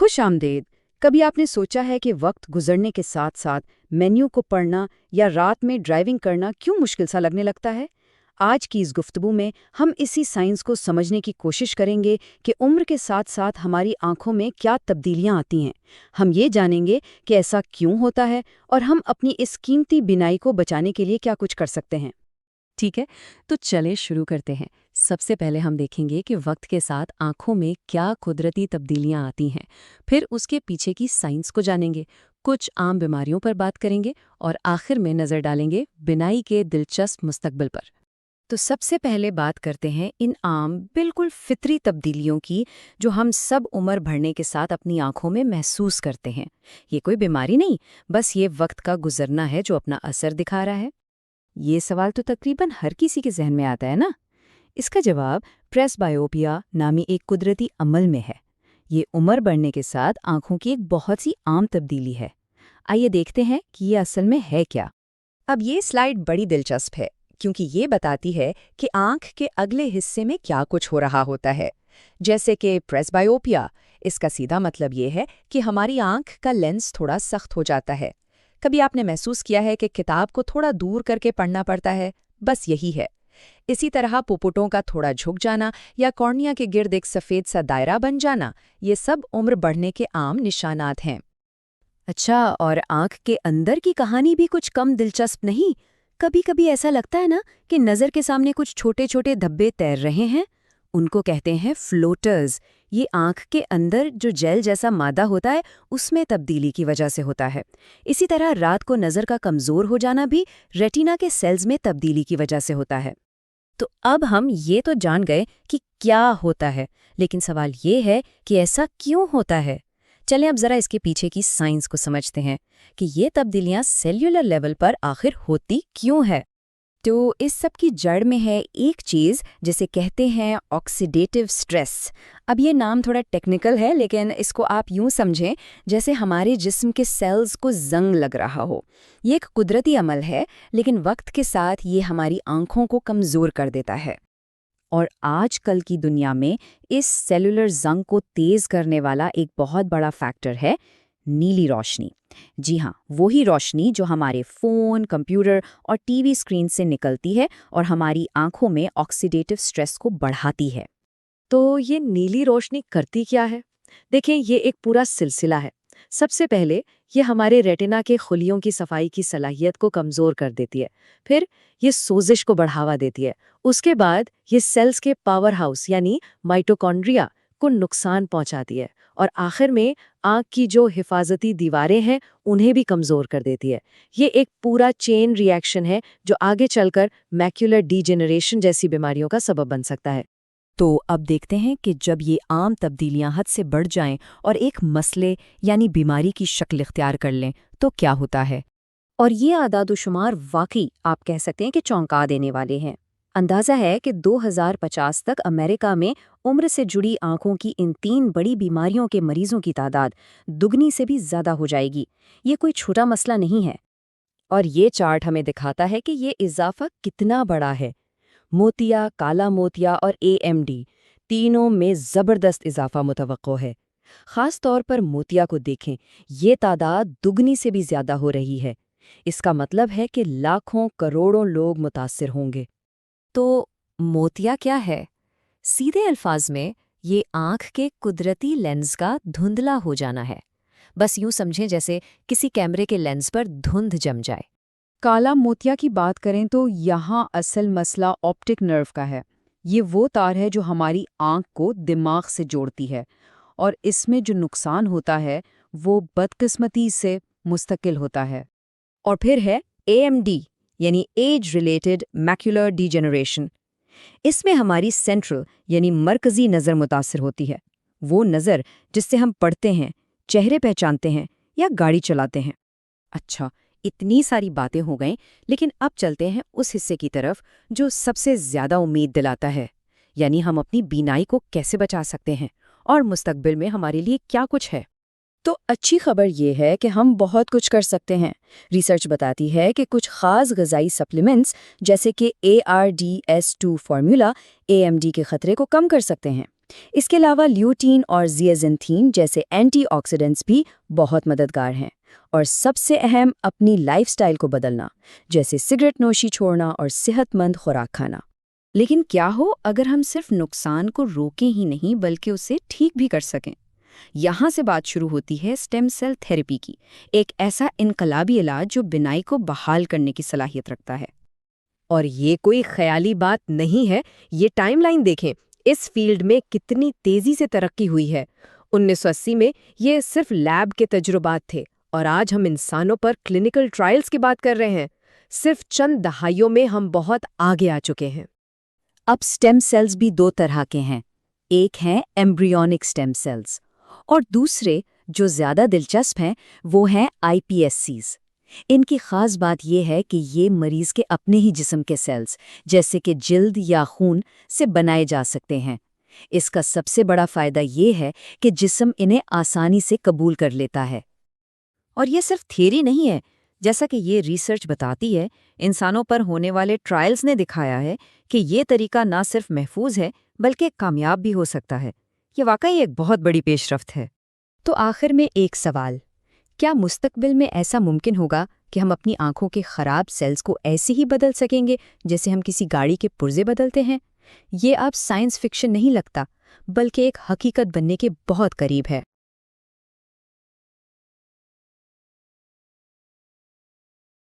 खुश आमदेद। कभी आपने सोचा है कि वक्त गुजरने के साथ साथ मेन्यू को पढ़ना या रात में ड्राइविंग करना क्यों मुश्किल सा लगने लगता है? आज की इस गुफ्तगू में हम इसी साइंस को समझने की कोशिश करेंगे कि उम्र के साथ साथ हमारी आंखों में क्या तब्दीलियां आती हैं। हम ये जानेंगे कि ऐसा क्यों होता है और हम अपनी इस कीमती बिनाई को बचाने के लिए क्या कुछ कर सकते हैं। ठीक है, तो चले शुरू करते हैं। सबसे पहले हम देखेंगे कि वक्त के साथ आंखों में क्या कुदरती तब्दीलियां आती हैं। फिर उसके पीछे की साइंस को जानेंगे, कुछ आम बीमारियों पर बात करेंगे और आखिर में नज़र डालेंगे बिनाई के दिलचस्प मुस्तकबिल पर। तो सबसे पहले बात करते हैं इन आम बिल्कुल फितरी तब्दीलियों की जो हम सब उम्र बढ़ने के साथ अपनी आंखों में महसूस करते हैं। ये कोई बीमारी नहीं, बस ये वक्त का गुजरना है जो अपना असर दिखा रहा है। ये सवाल तो तकरीबन हर किसी के जहन में आता है ना। इसका जवाब प्रेसबायोपिया नामी एक कुदरती अमल में है। ये उम्र बढ़ने के साथ आंखों की एक बहुत सी आम तब्दीली है। आइए देखते हैं कि ये असल में है क्या। अब ये स्लाइड बड़ी दिलचस्प है क्योंकि ये बताती है कि आंख के अगले हिस्से में क्या कुछ हो रहा होता है। जैसे कि प्रेसबायोपिया, इसका सीधा मतलब ये है कि हमारी आंख का लेंस थोड़ा सख्त हो जाता है। कभी आपने महसूस किया है कि किताब को थोड़ा दूर करके पढ़ना पड़ता है? बस यही है। इसी तरह पुपुटों का थोड़ा झुक जाना या कॉर्निया के गिर्द एक सफ़ेद सा दायरा बन जाना, ये सब उम्र बढ़ने के आम निशानात हैं। अच्छा, और आंख के अंदर की कहानी भी कुछ कम दिलचस्प नहीं। कभी कभी ऐसा लगता है ना कि नज़र के सामने कुछ छोटे छोटे धब्बे तैर रहे हैं। उनको कहते हैं फ्लोटर्स। ये आंख के अंदर जो जेल जैसा मादा होता है उसमें तब्दीली की वजह से होता है। इसी तरह रात को नज़र का कमज़ोर हो जाना भी रेटिना के सेल्स में तब्दीली की वजह से होता है। तो अब हम ये तो जान गए कि क्या होता है, लेकिन सवाल ये है कि ऐसा क्यों होता है। चलें अब ज़रा इसके पीछे की साइंस को समझते हैं कि ये तब्दीलियां सेल्यूलर लेवल पर आखिर होती क्यों है। तो इस सब की जड़ में है एक चीज़ जिसे कहते हैं ऑक्सीडेटिव स्ट्रेस। अब ये नाम थोड़ा टेक्निकल है, लेकिन इसको आप यूँ समझें जैसे हमारे जिस्म के सेल्स को जंग लग रहा हो। ये एक कुदरती अमल है, लेकिन वक्त के साथ ये हमारी आंखों को कमज़ोर कर देता है। और आजकल की दुनिया में इस सेलुलर जंग को तेज़ करने वाला एक बहुत बड़ा फैक्टर है नीली रोशनी। जी हाँ, वही रोशनी जो हमारे फ़ोन, कंप्यूटर और टीवी स्क्रीन से निकलती है और हमारी आंखों में ऑक्सीडेटिव स्ट्रेस को बढ़ाती है। तो ये नीली रोशनी करती क्या है? देखें, ये एक पूरा सिलसिला है। सबसे पहले ये हमारे रेटिना के खुलियों की सफाई की सलाहियत को कमज़ोर कर देती है। फिर ये सोजिश को बढ़ावा देती है। उसके बाद ये सेल्स के पावर हाउस यानी माइटोकॉन्ड्रिया को नुकसान पहुंचाती है और आखिर में आँख की जो हिफाजती दीवारें हैं उन्हें भी कमज़ोर कर देती है। ये एक पूरा चेन रिएक्शन है जो आगे चलकर मैक्यूलर डीजेनरेशन जैसी बीमारियों का सबब बन सकता है। तो अब देखते हैं कि जब ये आम तब्दीलियां हद से बढ़ जाएं और एक मसले यानी बीमारी की शक्ल इख्तियार कर लें तो क्या होता है। और ये आदाद-ओ-शुमार वाकई आप कह सकते हैं कि चौंका देने वाले हैं। अंदाज़ा है कि 2050 तक अमेरिका में उम्र से जुड़ी आंखों की इन 3 बड़ी बीमारियों के मरीजों की तादाद दुगनी से भी ज़्यादा हो जाएगी। ये कोई छोटा मसला नहीं है। और ये चार्ट हमें दिखाता है कि ये इजाफा कितना बड़ा है। मोतिया, काला मोतिया और AMD तीनों में ज़बरदस्त इजाफा मुतवक्को है। ख़ास तौर पर मोतिया को देखें, ये तादाद दुगनी से भी ज़्यादा हो रही है। इसका मतलब है कि लाखों करोड़ों लोग मुतासिर होंगे। तो मोतिया क्या है? सीधे अल्फाज में ये आँख के कुदरती लेंस का धुंधला हो जाना है। बस यूँ समझें जैसे किसी कैमरे के लेंस पर धुंध जम जाए। काला मोतिया की बात करें तो यहाँ असल मसला ऑप्टिक नर्व का है। ये वो तार है जो हमारी आँख को दिमाग से जोड़ती है और इसमें जो नुकसान होता है वो बदकिस्मती से मुस्तकिल होता है। और फिर है AMD यानी एज रिलेटेड मैक्यूलर डीजेनरेशन। इसमें हमारी सेंट्रल यानी मरकज़ी नज़र मुतासिर होती है। वो नज़र जिससे हम पढ़ते हैं, चेहरे पहचानते हैं या गाड़ी चलाते हैं। अच्छा, इतनी सारी बातें हो गईं, लेकिन अब चलते हैं उस हिस्से की तरफ जो सबसे ज़्यादा उम्मीद दिलाता है, यानी हम अपनी बीनाई को कैसे बचा सकते हैं और मुस्तकबिल में हमारे लिए क्या कुछ है। तो अच्छी खबर ये है कि हम बहुत कुछ कर सकते हैं। रिसर्च बताती है कि कुछ ख़ास ग़िज़ाई सप्लीमेंट्स जैसे कि ARDS2 फार्मूला AMD के ख़तरे को कम कर सकते हैं। اس کے علاوہ لیوٹین اور زیازینتھین جیسے اینٹی آکسیڈنٹس بھی بہت مددگار ہیں، اور سب سے اہم اپنی لائف سٹائل کو بدلنا، جیسے سگریٹ نوشی چھوڑنا اور صحت مند خوراک کھانا۔ لیکن کیا ہو اگر ہم صرف نقصان کو روکیں ہی نہیں بلکہ اسے ٹھیک بھی کر سکیں؟ یہاں سے بات شروع ہوتی ہے اسٹیم سیل تھیریپی کی، ایک ایسا انقلابی علاج جو بنائی کو بحال کرنے کی صلاحیت رکھتا ہے۔ اور یہ کوئی خیالی بات نہیں ہے، یہ ٹائم لائن دیکھیں، اس فیلڈ میں کتنی تیزی سے ترقی ہوئی ہے۔ 1980 میں یہ صرف لیب کے تجربات تھے، اور آج ہم انسانوں پر کلینکل ٹرائلز کی بات کر رہے ہیں۔ صرف چند دہائیوں میں ہم بہت آگے آ چکے ہیں۔ اب سٹیم سیلز بھی دو طرح کے ہیں، ایک ہیں ایمبریونک سٹیم سیلز، اور دوسرے جو زیادہ دلچسپ ہیں وہ ہیں iPSCs۔ ان کی خاص بات یہ ہے کہ یہ مریض کے اپنے ہی جسم کے سیلز جیسے کہ جلد یا خون سے بنائے جا سکتے ہیں۔ اس کا سب سے بڑا فائدہ یہ ہے کہ جسم انہیں آسانی سے قبول کر لیتا ہے۔ اور یہ صرف تھیوری نہیں ہے، جیسا کہ یہ ریسرچ بتاتی ہے، انسانوں پر ہونے والے ٹرائلز نے دکھایا ہے کہ یہ طریقہ نہ صرف محفوظ ہے بلکہ کامیاب بھی ہو سکتا ہے۔ یہ واقعی ایک بہت بڑی پیش رفت ہے۔ تو آخر میں ایک سوال، کیا مستقبل میں ایسا ممکن ہوگا کہ ہم اپنی آنکھوں کے خراب سیلز کو ایسے ہی بدل سکیں گے جیسے ہم کسی گاڑی کے پرزے بدلتے ہیں؟ یہ اب سائنس فکشن نہیں لگتا، بلکہ ایک حقیقت بننے کے بہت قریب ہے۔